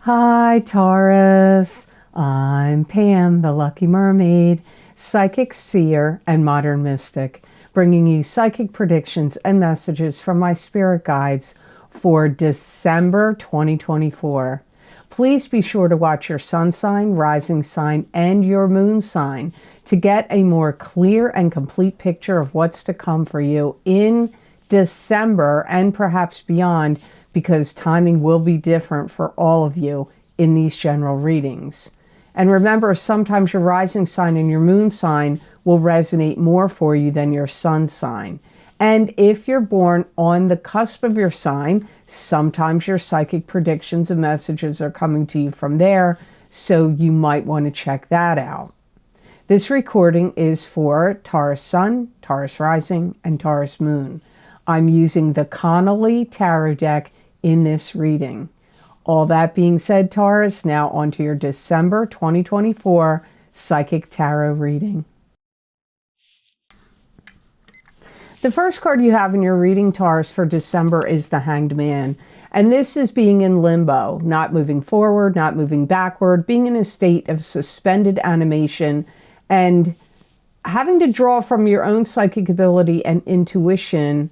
Hi, Taurus. I'm Pam, the Lucky Mermaid, psychic seer and modern mystic, bringing you psychic predictions and messages from my spirit guides for December 2024. Please be sure to watch your sun sign, rising sign, and your moon sign to get a more clear and complete picture of what's to come for you in December and perhaps beyond, because timing will be different for all of you in these general readings. And remember, sometimes your rising sign and your moon sign will resonate more for you than your sun sign. And if you're born on the cusp of your sign, sometimes your psychic predictions and messages are coming to you from there, so you might want to check that out. This recording is for Taurus Sun, Taurus Rising, and Taurus Moon. I'm using the Connolly Tarot deck in this reading. All that being said, Taurus, now onto your December 2024 Psychic Tarot reading. The first card you have in your reading, Taurus, for December is the Hanged Man. And this is being in limbo, not moving forward, not moving backward, being in a state of suspended animation and having to draw from your own psychic ability and intuition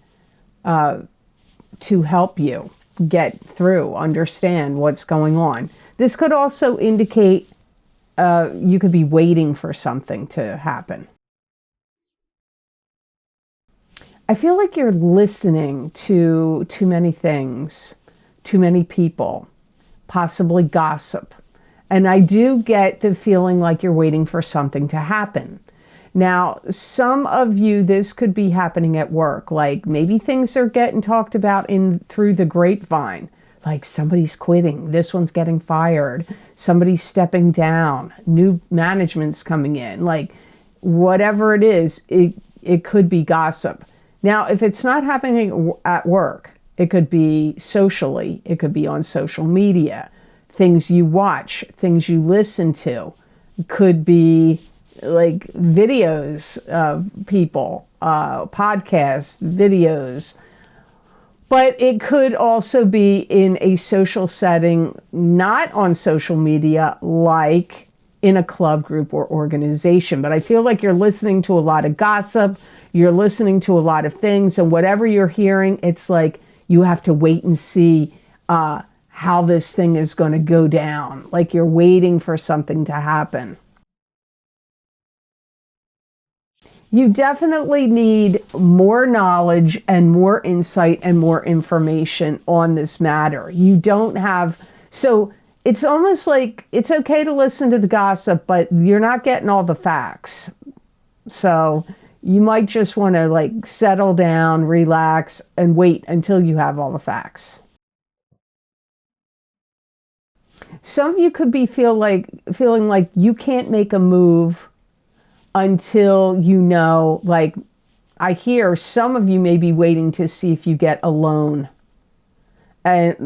to help you get through, understand what's going on. This could also indicate you could be waiting for something to happen. I feel like you're listening to too many things, too many people, possibly gossip. And I do get the feeling like you're waiting for something to happen. Now, some of you, this could be happening at work, like maybe things are getting talked about through the grapevine, like somebody's quitting, this one's getting fired, somebody's stepping down, new management's coming in, like whatever it is, it could be gossip. Now, if it's not happening at work, it could be socially, it could be on social media, things you watch, things you listen to, could be like videos of people, podcasts, videos. But it could also be in a social setting, not on social media, like in a club, group, or organization. But I feel like you're listening to a lot of gossip, you're listening to a lot of things, and whatever you're hearing, it's like you have to wait and see how this thing is going to go down. Like you're waiting for something to happen. You definitely need more knowledge and more insight and more information on this matter. You don't have, so it's almost like it's okay to listen to the gossip, but you're not getting all the facts. So you might just want to like settle down, relax, and wait until you have all the facts. Some of you could be feeling like you can't make a move until you know, like I hear some of you may be waiting to see if you get a loan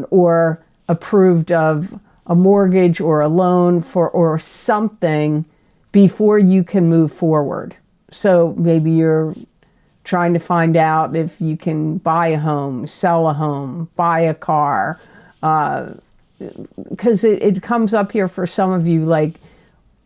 or approved of a mortgage or a loan or something before you can move forward. So maybe you're trying to find out if you can buy a home, sell a home, buy a car, because it comes up here for some of you like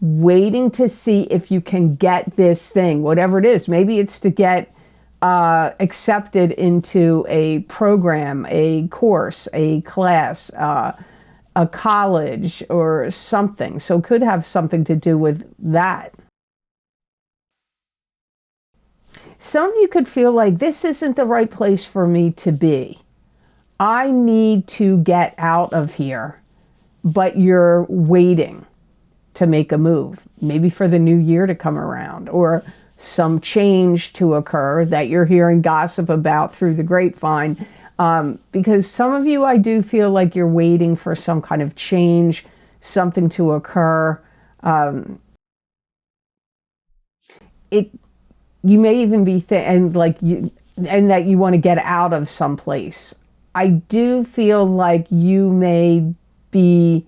waiting to see if you can get this thing, whatever it is. Maybe it's to get accepted into a program, a course, a class, a college, or something. So it could have something to do with that. Some of you could feel like this isn't the right place for me to be. I need to get out of here, but you're waiting to make a move, maybe for the new year to come around or some change to occur that you're hearing gossip about through the grapevine. Because some of you, I do feel like you're waiting for some kind of change, something to occur. You may even be and that you want to get out of some place. I do feel like you may be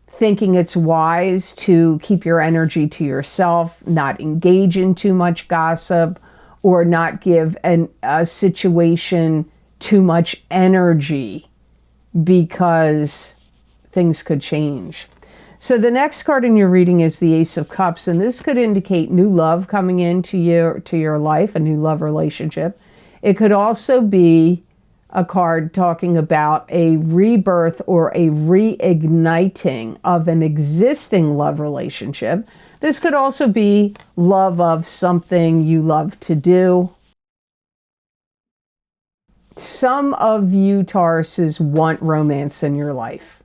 thinking it's wise to keep your energy to yourself, not engage in too much gossip, or not give a situation too much energy, because things could change. So the next card in your reading is the Ace of Cups, and this could indicate new love coming into your life, a new love relationship. It could also be a card talking about a rebirth or a reigniting of an existing love relationship. This could also be love of something you love to do. Some of you Tauruses want romance in your life.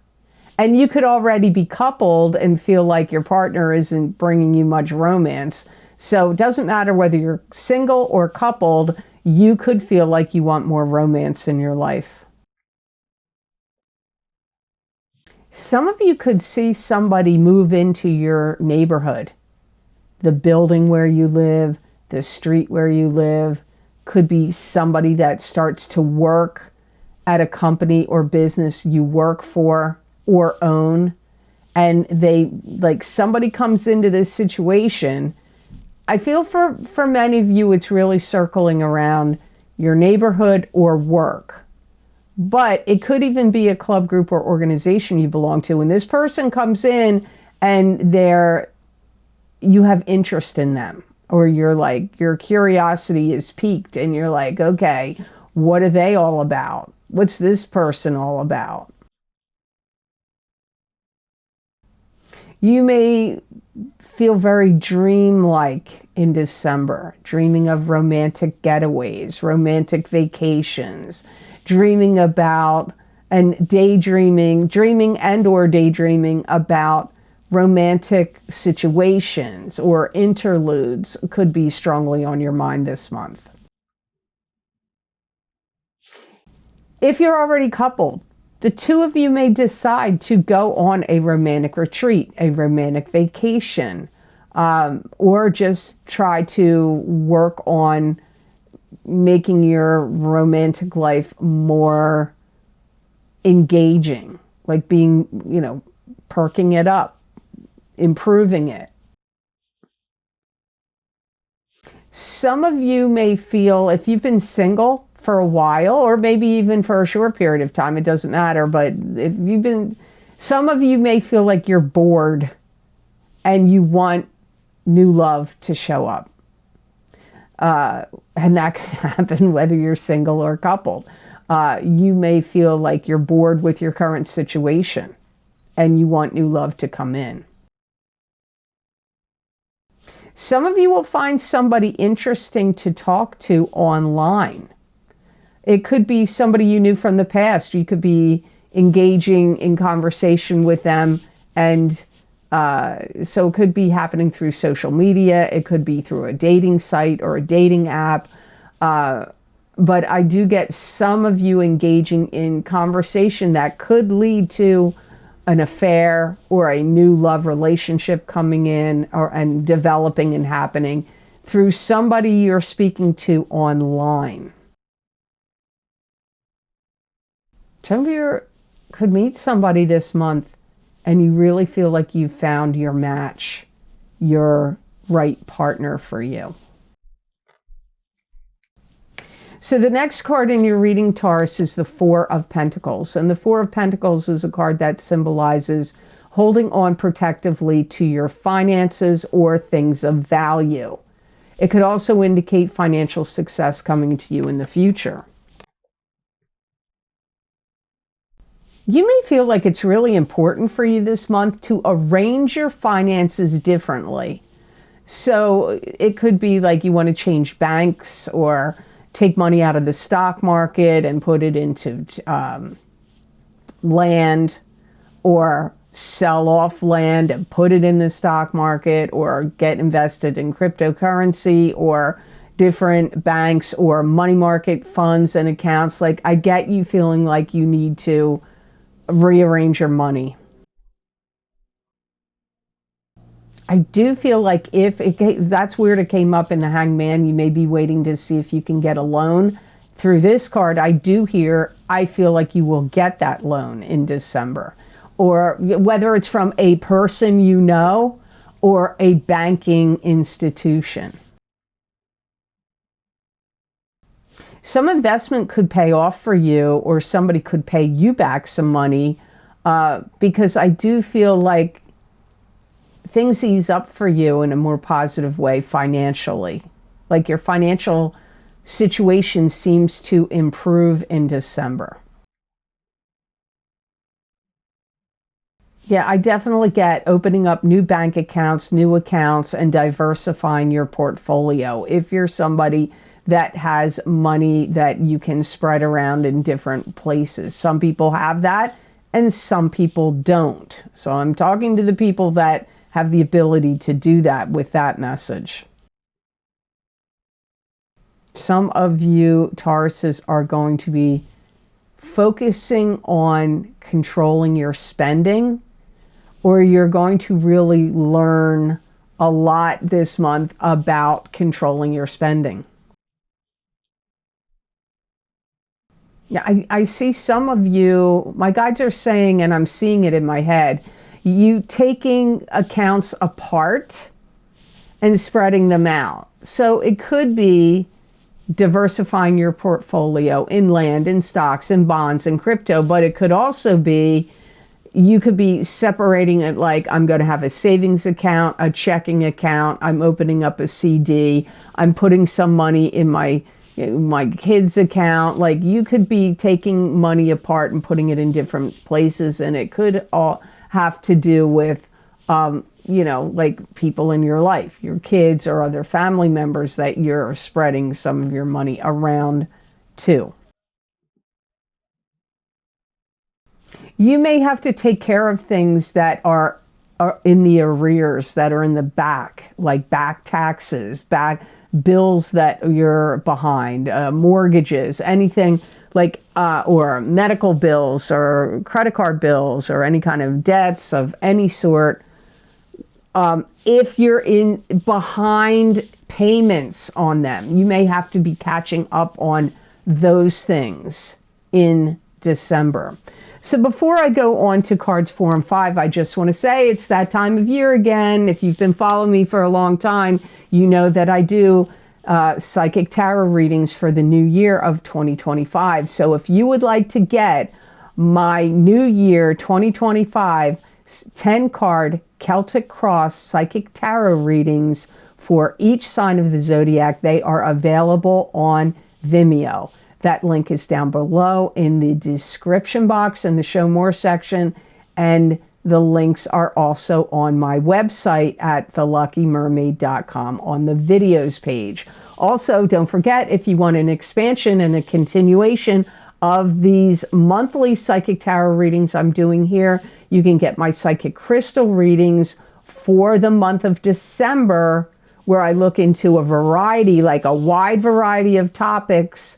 And you could already be coupled and feel like your partner isn't bringing you much romance. So it doesn't matter whether you're single or coupled, you could feel like you want more romance in your life. Some of you could see somebody move into your neighborhood. The building where you live, the street where you live, could be somebody that starts to work at a company or business you work for or own, and somebody comes into this situation. I feel for many of you it's really circling around your neighborhood or work, but it could even be a club, group, or organization you belong to, and this person comes in and you have interest in them, or your curiosity is piqued and you're like, okay, what are they all about? What's this person all about? You may feel very dreamlike in December, dreaming of romantic getaways, romantic vacations, dreaming about and dreaming and or daydreaming about romantic situations, or interludes could be strongly on your mind this month. If you're already coupled, the two of you may decide to go on a romantic retreat, a romantic vacation, or just try to work on making your romantic life more engaging, like perking it up, improving it. Some of you may feel, if you've been single for a while, or maybe even for a short period of time, it doesn't matter, but some of you may feel like you're bored and you want new love to show up. And that can happen whether you're single or coupled. You may feel like you're bored with your current situation and you want new love to come in. Some of you will find somebody interesting to talk to online. It could be somebody you knew from the past. You could be engaging in conversation with them, and so it could be happening through social media. It could be through a dating site or a dating app. But I do get some of you engaging in conversation that could lead to an affair or a new love relationship coming in and developing and happening through somebody you're speaking to online. Some of you could meet somebody this month and you really feel like you've found your match, your right partner for you. So the next card in your reading, Taurus, is the Four of Pentacles. And the Four of Pentacles is a card that symbolizes holding on protectively to your finances or things of value. It could also indicate financial success coming to you in the future. You may feel like it's really important for you this month to arrange your finances differently. So it could be like you want to change banks or take money out of the stock market and put it into land, or sell off land and put it in the stock market, or get invested in cryptocurrency or different banks or money market funds and accounts. Like, I get you feeling like you need to rearrange your money. I do feel like that's weird, it came up in the Hangman, you may be waiting to see if you can get a loan. Through this card, I feel like you will get that loan in December. Or whether it's from a person you know or a banking institution. Some investment could pay off for you, or somebody could pay you back some money because I do feel like things ease up for you in a more positive way financially. Like your financial situation seems to improve in December. Yeah, I definitely get opening up new bank accounts, new accounts, and diversifying your portfolio. If you're somebody that has money that you can spread around in different places. Some people have that and some people don't. So I'm talking to the people that have the ability to do that with that message. Some of you Tauruses are going to be focusing on controlling your spending, or you're going to really learn a lot this month about controlling your spending. Yeah, I see some of you, my guides are saying, and I'm seeing it in my head, you taking accounts apart and spreading them out. So it could be diversifying your portfolio in land, in stocks, in bonds, in crypto, but it could also be, you could be separating it like, I'm going to have a savings account, a checking account, I'm opening up a CD, I'm putting some money in my kids' account. Like, you could be taking money apart and putting it in different places, and it could all have to do with like people in your life, your kids or other family members that you're spreading some of your money around to. You may have to take care of things that are in the arrears, that are in the back, like back taxes, back bills that you're behind, mortgages, anything like, or medical bills or credit card bills or any kind of debts of any sort. If you're in behind payments on them, you may have to be catching up on those things in December. So before I go on to cards 4 and 5, I just want to say it's that time of year again. If you've been following me for a long time, you know that I do psychic tarot readings for the new year of 2025. So if you would like to get my new year 2025 10-card Celtic Cross psychic tarot readings for each sign of the zodiac, they are available on Vimeo. That link is down below in the description box in the Show More section, and the links are also on my website at theluckymermaid.com on the videos page. Also, don't forget, if you want an expansion and a continuation of these monthly psychic tarot readings I'm doing here, you can get my psychic crystal readings for the month of December, where I look into a variety, like a wide variety of topics,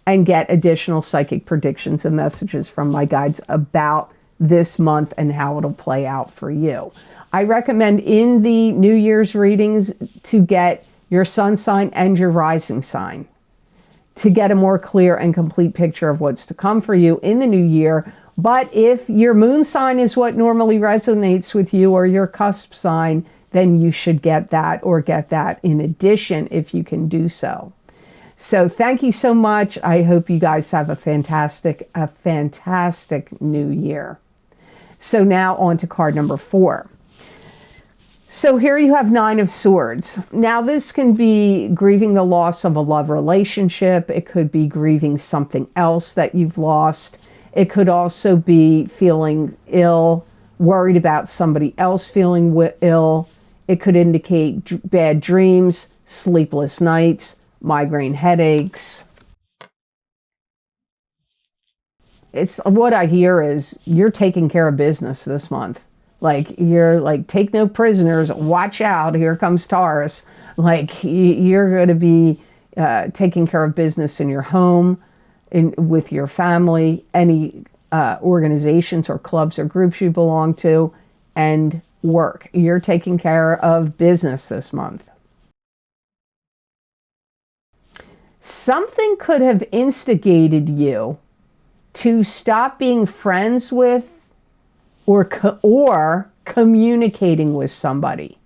and get additional psychic predictions and messages from my guides about this month and how it'll play out for you. I recommend in the New Year's readings to get your sun sign and your rising sign to get a more clear and complete picture of what's to come for you in the new year. But if your moon sign is what normally resonates with you, or your cusp sign, then you should get that, or get that in addition if you can do so. So thank you so much. I hope you guys have a fantastic new year. So now on to card number 4. So here you have 9 of Swords. Now this can be grieving the loss of a love relationship. It could be grieving something else that you've lost. It could also be feeling ill, worried about somebody else feeling ill. It could indicate bad dreams, sleepless nights, migraine headaches. It's what I hear is you're taking care of business this month. Like, you're like, take no prisoners, watch out, here comes Taurus. Like, you're going to be taking care of business in your home, with your family, any organizations or clubs or groups you belong to, and work. You're taking care of business this month. Something could have instigated you to stop being friends with or communicating with somebody.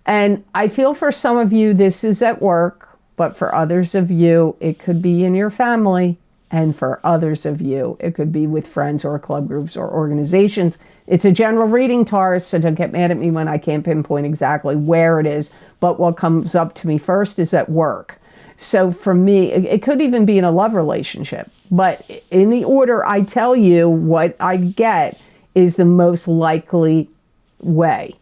And I feel for some of you this is at work, but for others of you it could be in your family. And for others of you, it could be with friends or club groups or organizations. It's a general reading, Taurus, so don't get mad at me when I can't pinpoint exactly where it is. But what comes up to me first is at work. So for me, it could even be in a love relationship. But in the order I tell you, what I get is the most likely way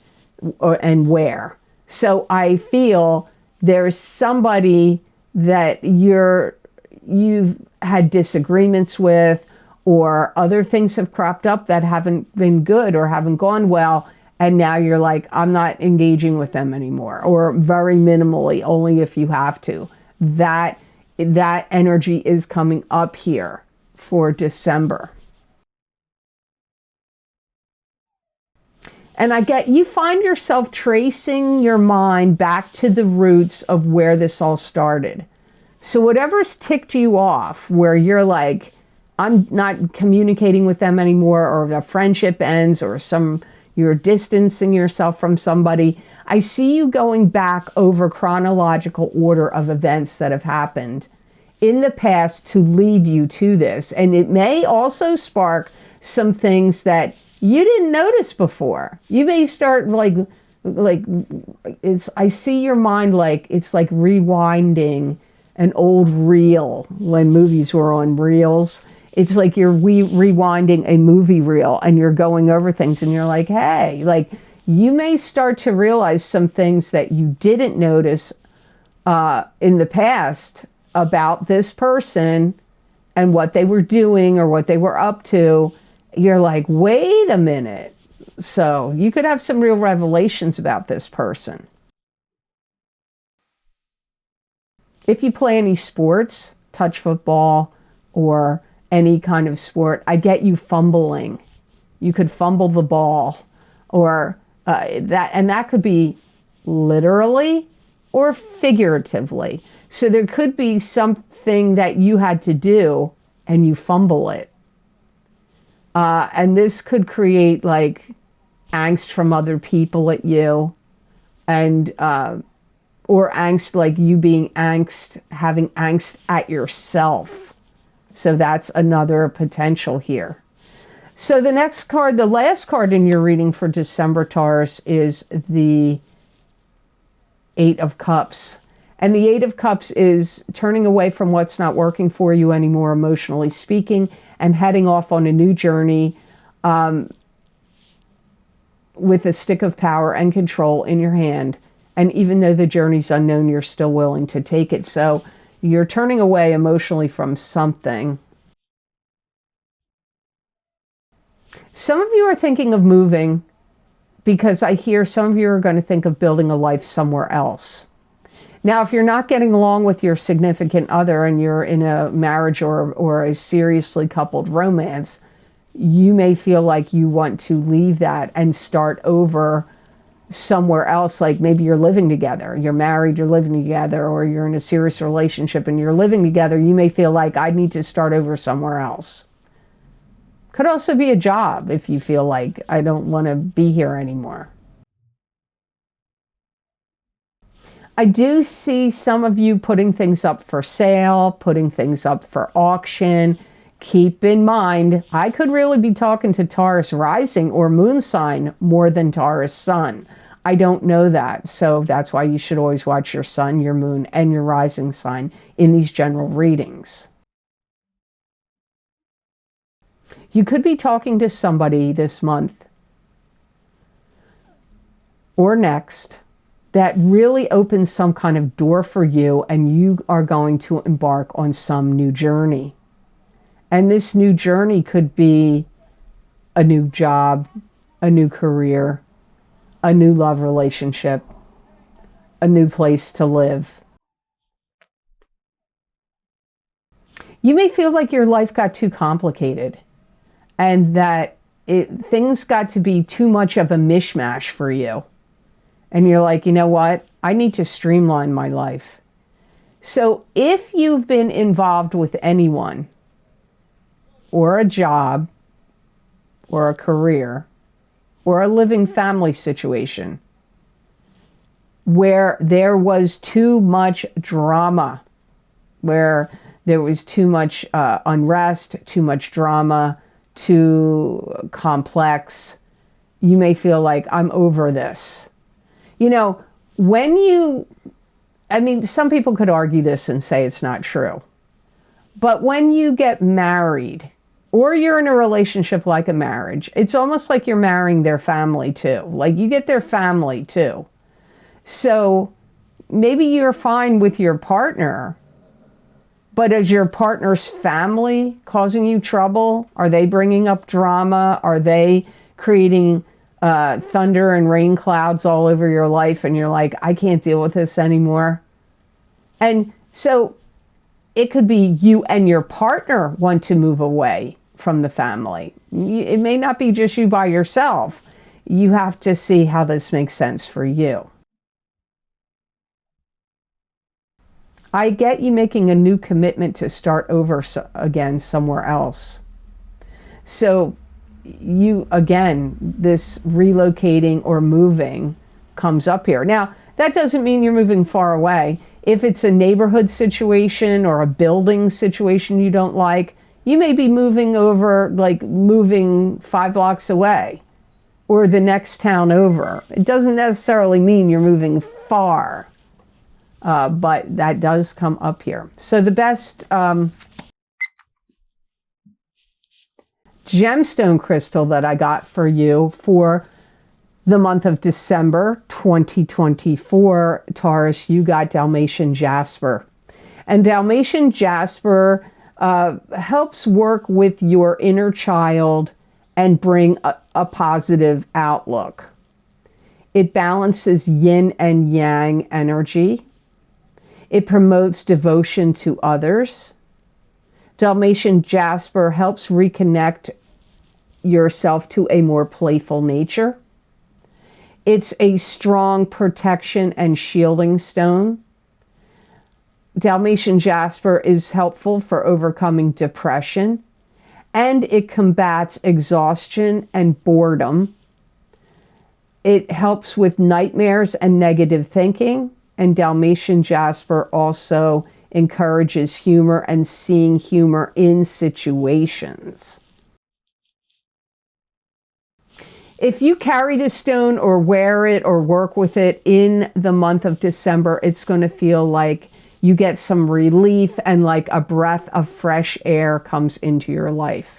and where. So I feel there's somebody that you've had disagreements with, or other things have cropped up that haven't been good or haven't gone well, and now you're like, I'm not engaging with them anymore, or very minimally, only if you have to. That energy is coming up here for December. And I get you find yourself tracing your mind back to the roots of where this all started. So whatever's ticked you off, where you're like, I'm not communicating with them anymore, or the friendship ends, or you're distancing yourself from somebody. I see you going back over chronological order of events that have happened in the past to lead you to this. And it may also spark some things that you didn't notice before. You may start I see your mind like it's like rewinding an old reel when movies were on reels. It's like you're rewinding a movie reel and you're going over things and you're like, hey, like you may start to realize some things that you didn't notice in the past about this person and what they were doing or what they were up to. You're like, wait a minute. So you could have some real revelations about this person. If you play any sports, touch football or any kind of sport, I get you fumbling. You could fumble the ball, or that could be literally or figuratively. So there could be something that you had to do and you fumble it. And this could create like angst from other people at you, and or angst, like you being having angst at yourself. So that's another potential here. So the next card, the last card in your reading for December, Taurus, is the Eight of Cups. And the Eight of Cups is turning away from what's not working for you anymore, emotionally speaking, and heading off on a new journey with a stick of power and control in your hand. And even though the journey's unknown, you're still willing to take it. So you're turning away emotionally from something. Some of you are thinking of moving, because I hear some of you are going to think of building a life somewhere else. Now, if you're not getting along with your significant other and you're in a marriage or a seriously coupled romance, you may feel like you want to leave that and start over somewhere else. Like maybe you're living together, you're married, you're living together, or you're in a serious relationship and you're living together. You may feel like I need to start over somewhere else. Could also be a job if you feel like I don't want to be here anymore. I do see some of you putting things up for sale, putting things up for auction. Keep in mind, I could really be talking to Taurus rising or moon sign more than Taurus sun. I don't know that. So that's why you should always watch your sun, your moon, and your rising sign in these general readings. You could be talking to somebody this month or next that really opens some kind of door for you, and you are going to embark on some new journey. And this new journey could be a new job, a new career, a new love relationship, a new place to live. You may feel like your life got too complicated and that things got to be too much of a mishmash for you. And you're like, you know what? I need to streamline my life. So if you've been involved with anyone, or a job, or a career, or a living family situation where there was too much drama, where there was too much unrest, too much drama, too complex. You may feel like, I'm over this. You know, when you, I mean, some people could argue this and say it's not true. But when you get married, or you're in a relationship like a marriage, it's almost like you're marrying their family too. Like you get their family too. So maybe you're fine with your partner, but is your partner's family causing you trouble? Are they bringing up drama? Are they creating thunder and rain clouds all over your life? And you're like, I can't deal with this anymore. And so it could be you and your partner want to move away from the family. It may not be just you by yourself. You have to see how this makes sense for you. I get you making a new commitment to start over again somewhere else. So you, again, this relocating or moving comes up here. Now, that doesn't mean you're moving far away. If it's a neighborhood situation or a building situation you don't like, you may be moving over, like moving 5 blocks away or the next town over. It doesn't necessarily mean you're moving far. But that does come up here. So the best gemstone crystal that I got for you for the month of December 2024, Taurus, you got Dalmatian Jasper. And Dalmatian Jasper helps work with your inner child and bring a positive outlook. It balances yin and yang energy. It promotes devotion to others. Dalmatian Jasper helps reconnect yourself to a more playful nature. It's a strong protection and shielding stone. Dalmatian Jasper is helpful for overcoming depression, and it combats exhaustion and boredom. It helps with nightmares and negative thinking. And Dalmatian Jasper also encourages humor and seeing humor in situations. If you carry this stone or wear it or work with it in the month of December, it's going to feel like you get some relief and like a breath of fresh air comes into your life.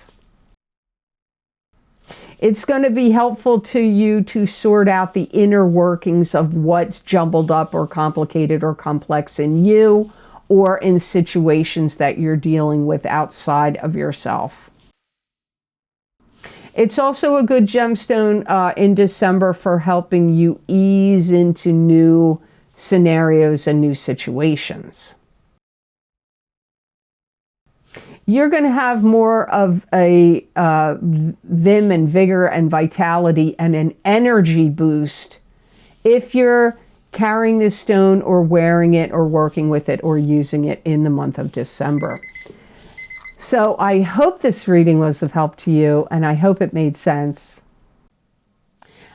It's going to be helpful to you to sort out the inner workings of what's jumbled up or complicated or complex in you or in situations that you're dealing with outside of yourself. It's also a good gemstone in December for helping you ease into new scenarios and new situations. You're going to have more of a vim and vigor and vitality and an energy boost if you're carrying this stone or wearing it or working with it or using it in the month of December. So I hope this reading was of help to you, and I hope it made sense.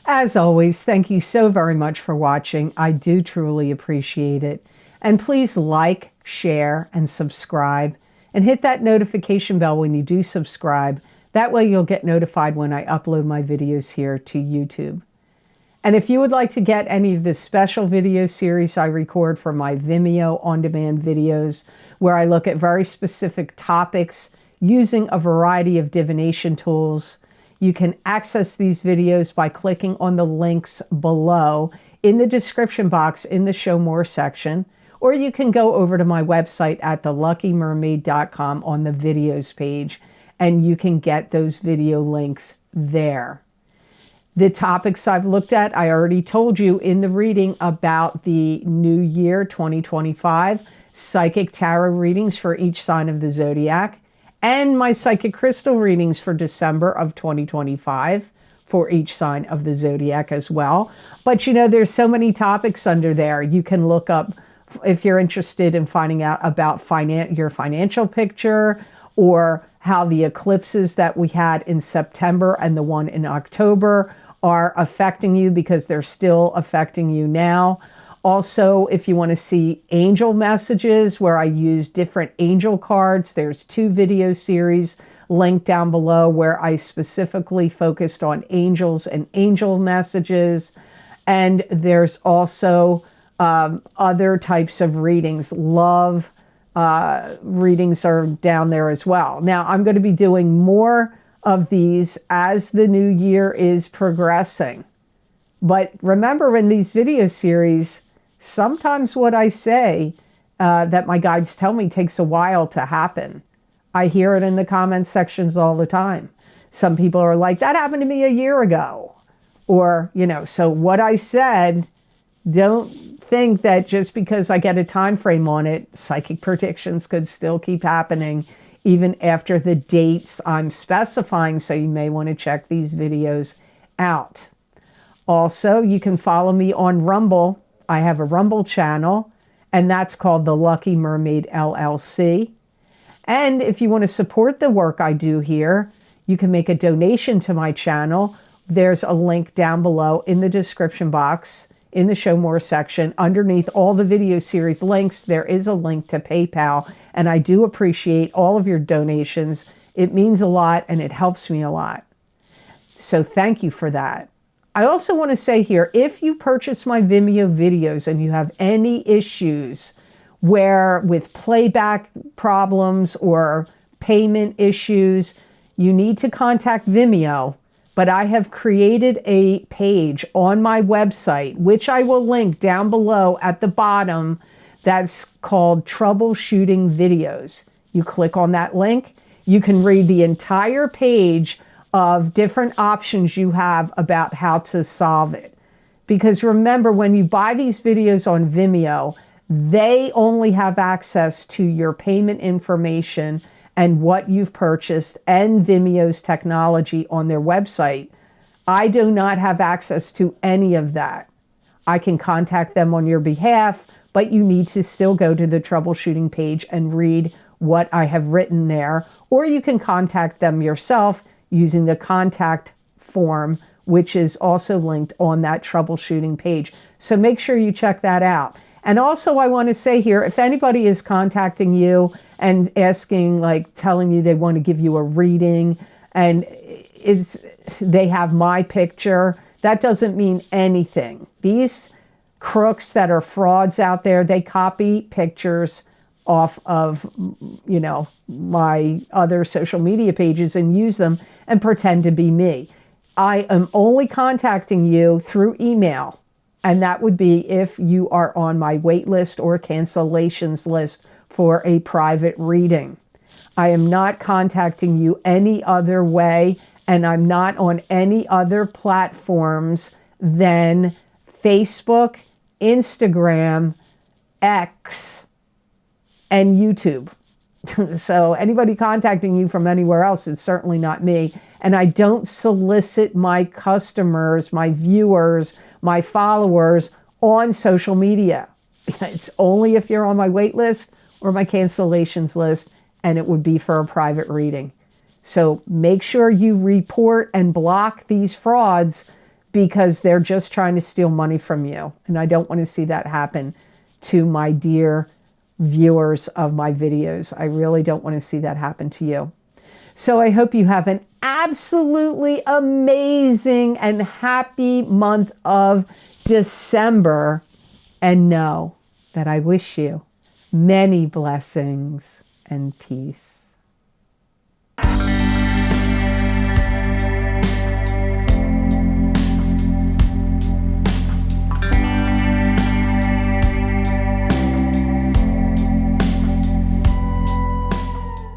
As always, thank you so very much for watching. I do truly appreciate it. And please like, share, and subscribe. And hit that notification bell when you do subscribe. That way you'll get notified when I upload my videos here to YouTube. And if you would like to get any of the special video series I record for my Vimeo on-demand videos, where I look at very specific topics using a variety of divination tools, you can access these videos by clicking on the links below in the description box in the Show More section. Or you can go over to my website at theluckymermaid.com on the videos page, and you can get those video links there. The topics I've looked at, I already told you in the reading about the new year 2025, psychic tarot readings for each sign of the zodiac, and my psychic crystal readings for December of 2025 for each sign of the zodiac as well. But you know, there's so many topics under there. You can look up if you're interested in finding out about your financial picture, or how the eclipses that we had in September and the one in October are affecting you, because they're still affecting you now. Also, if you want to see angel messages where I use different angel cards, there's 2 video series linked down below where I specifically focused on angels and angel messages. And there's also other types of readings. Love readings are down there as well. Now, I'm going to be doing more of these as the new year is progressing. But remember, in these video series, sometimes what I say that my guides tell me takes a while to happen. I hear it in the comment sections all the time. Some people are like, that happened to me a year ago. Or, you know, so what I said, don't think that just because I get a time frame on it, psychic predictions could still keep happening even after the dates I'm specifying. So you may want to check these videos out. Also, you can follow me on Rumble. I have a Rumble channel, and that's called the Lucky Mermaid LLC. And if you want to support the work I do here, you can make a donation to my channel. There's a link down below in the description box, in the Show More section. Underneath all the video series links, there is a link to PayPal. And I do appreciate all of your donations. It means a lot, and it helps me a lot. So thank you for that. I also want to say here, if you purchase my Vimeo videos and you have any issues where with playback problems or payment issues, you need to contact Vimeo. But I have created a page on my website, which I will link down below at the bottom, that's called Troubleshooting Videos. You click on that link, you can read the entire page of different options you have about how to solve it. Because remember, when you buy these videos on Vimeo, they only have access to your payment information and what you've purchased and Vimeo's technology on their website. I do not have access to any of that. I can contact them on your behalf, but you need to still go to the troubleshooting page and read what I have written there. Or you can contact them yourself using the contact form, which is also linked on that troubleshooting page. So make sure you check that out. And also I want to say here, if anybody is contacting you and asking, like telling you they want to give you a reading and they have my picture, that doesn't mean anything. These crooks that are frauds out there, they copy pictures off of, you know, my other social media pages and use them and pretend to be me. I am only contacting you through email. And that would be if you are on my wait list or cancellations list for a private reading. I am not contacting you any other way, and I'm not on any other platforms than Facebook, Instagram, X, and YouTube. So anybody contacting you from anywhere else, it's certainly not me. And I don't solicit my customers, my viewers, my followers on social media. It's only if you're on my wait list or my cancellations list, and it would be for a private reading. So make sure you report and block these frauds because they're just trying to steal money from you. And I don't want to see that happen to my dear viewers of my videos. I really don't want to see that happen to you. So I hope you have an absolutely amazing and happy month of December. And know that I wish you many blessings and peace.